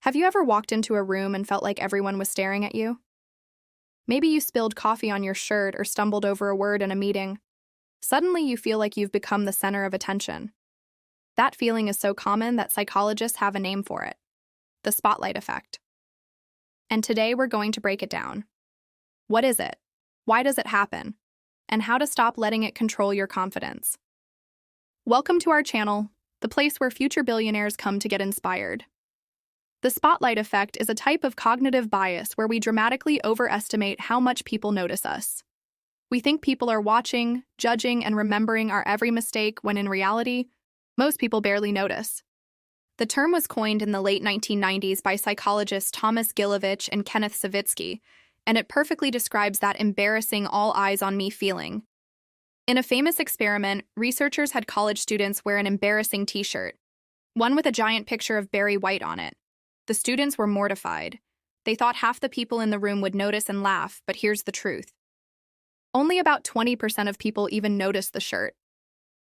Have you ever walked into a room and felt like everyone was staring at you? Maybe you spilled coffee on your shirt or stumbled over a word in a meeting. Suddenly, you feel like you've become the center of attention. That feeling is so common that psychologists have a name for it: the spotlight effect. And today we're going to break it down. What is it? Why does it happen? And how to stop letting it control your confidence. Welcome to our channel, the place where future billionaires come to get inspired. The spotlight effect is a type of cognitive bias where we dramatically overestimate how much people notice us. We think people are watching, judging, and remembering our every mistake when in reality, most people barely notice. The term was coined in the late 1990s by psychologists Thomas Gilovich and Kenneth Savitsky, and it perfectly describes that embarrassing all eyes on me feeling. In a famous experiment, researchers had college students wear an embarrassing t-shirt, one with a giant picture of Barry White on it. The students were mortified. They thought half the people in the room would notice and laugh, but here's the truth. Only about 20% of people even noticed the shirt.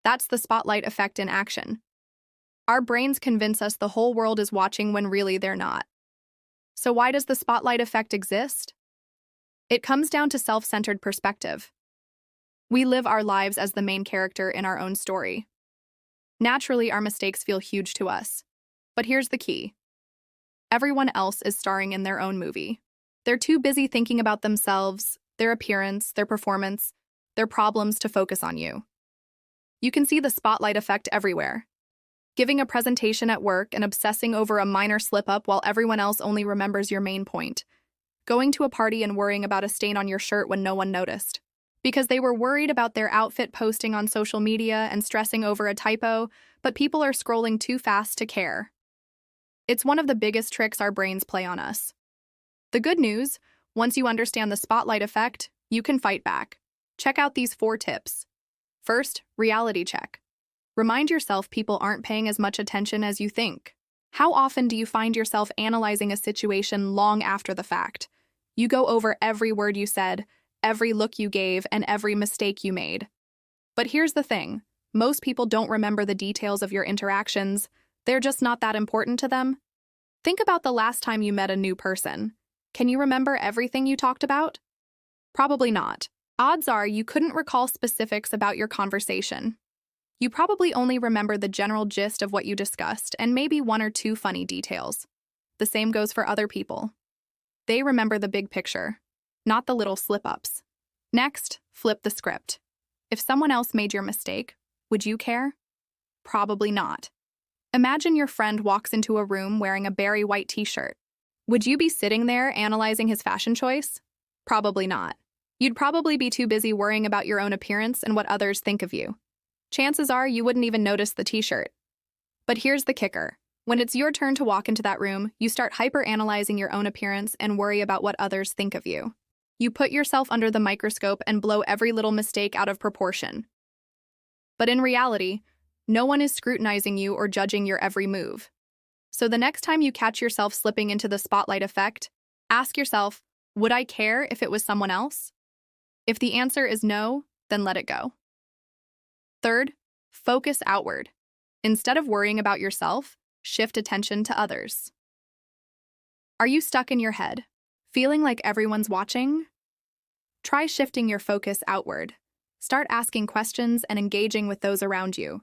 That's the spotlight effect in action. Our brains convince us the whole world is watching when really they're not. So why does the spotlight effect exist? It comes down to self-centered perspective. We live our lives as the main character in our own story. Naturally, our mistakes feel huge to us. But here's the key. Everyone else is starring in their own movie. They're too busy thinking about themselves, their appearance, their performance, their problems to focus on you. You can see the spotlight effect everywhere. Giving a presentation at work and obsessing over a minor slip-up while everyone else only remembers your main point. Going to a party and worrying about a stain on your shirt when no one noticed. Because they were worried about their outfit posting on social media and stressing over a typo, but people are scrolling too fast to care. It's one of the biggest tricks our brains play on us. The good news, once you understand the spotlight effect, you can fight back. Check out these 4 tips. First, reality check. Remind yourself people aren't paying as much attention as you think. How often do you find yourself analyzing a situation long after the fact? You go over every word you said, every look you gave, and every mistake you made. But here's the thing. Most people don't remember the details of your interactions. They're just not that important to them. Think about the last time you met a new person. Can you remember everything you talked about? Probably not. Odds are you couldn't recall specifics about your conversation. You probably only remember the general gist of what you discussed and maybe 1 or 2 funny details. The same goes for other people. They remember the big picture, not the little slip-ups. Next, flip the script. If someone else made your mistake, would you care? Probably not. Imagine your friend walks into a room wearing a Barry White t-shirt. Would you be sitting there analyzing his fashion choice? Probably not. You'd probably be too busy worrying about your own appearance and what others think of you. Chances are you wouldn't even notice the t-shirt. But here's the kicker. When it's your turn to walk into that room, you start hyper-analyzing your own appearance and worry about what others think of you. You put yourself under the microscope and blow every little mistake out of proportion. But in reality, no one is scrutinizing you or judging your every move. So the next time you catch yourself slipping into the spotlight effect, ask yourself, would I care if it was someone else? If the answer is no, then let it go. Third, focus outward. Instead of worrying about yourself, shift attention to others. Are you stuck in your head, feeling like everyone's watching? Try shifting your focus outward. Start asking questions and engaging with those around you.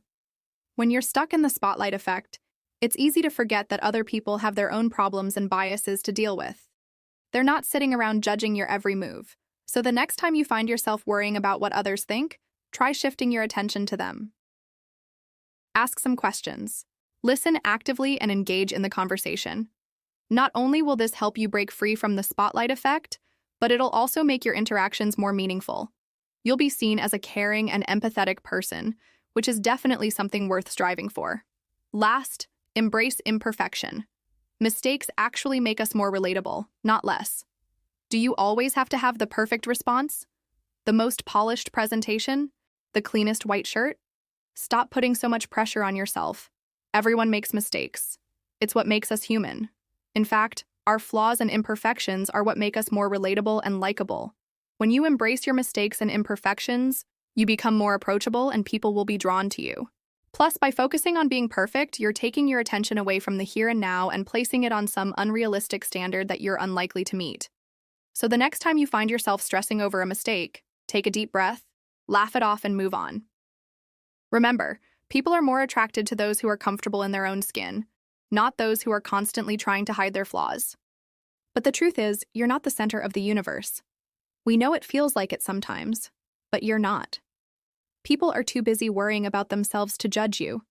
When you're stuck in the spotlight effect, it's easy to forget that other people have their own problems and biases to deal with. They're not sitting around judging your every move. So the next time you find yourself worrying about what others think, try shifting your attention to them. Ask some questions. Listen actively and engage in the conversation. Not only will this help you break free from the spotlight effect, but it'll also make your interactions more meaningful. You'll be seen as a caring and empathetic person, which is definitely something worth striving for. Last, embrace imperfection. Mistakes actually make us more relatable, not less. Do you always have to have the perfect response? The most polished presentation? The cleanest white shirt? Stop putting so much pressure on yourself. Everyone makes mistakes. It's what makes us human. In fact, our flaws and imperfections are what make us more relatable and likable. When you embrace your mistakes and imperfections, you become more approachable and people will be drawn to you. Plus, by focusing on being perfect, you're taking your attention away from the here and now and placing it on some unrealistic standard that you're unlikely to meet. So the next time you find yourself stressing over a mistake, take a deep breath, laugh it off, and move on. Remember, people are more attracted to those who are comfortable in their own skin, not those who are constantly trying to hide their flaws. But the truth is, you're not the center of the universe. We know it feels like it sometimes, but you're not. People are too busy worrying about themselves to judge you.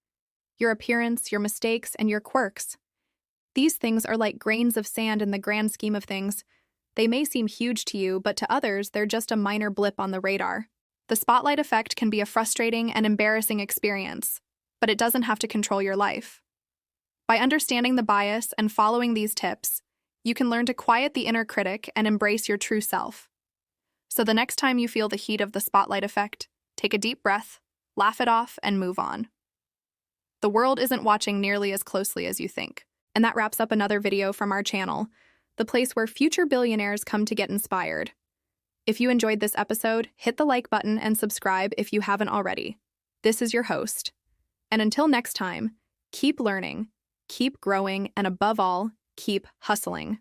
Your appearance, your mistakes, and your quirks. These things are like grains of sand in the grand scheme of things. They may seem huge to you, but to others, they're just a minor blip on the radar. The spotlight effect can be a frustrating and embarrassing experience, but it doesn't have to control your life. By understanding the bias and following these tips, you can learn to quiet the inner critic and embrace your true self. So the next time you feel the heat of the spotlight effect, take a deep breath, laugh it off, and move on. The world isn't watching nearly as closely as you think. And that wraps up another video from our channel, the place where future billionaires come to get inspired. If you enjoyed this episode, hit the like button and subscribe if you haven't already. This is your host. And until next time, keep learning, keep growing, and above all, keep hustling.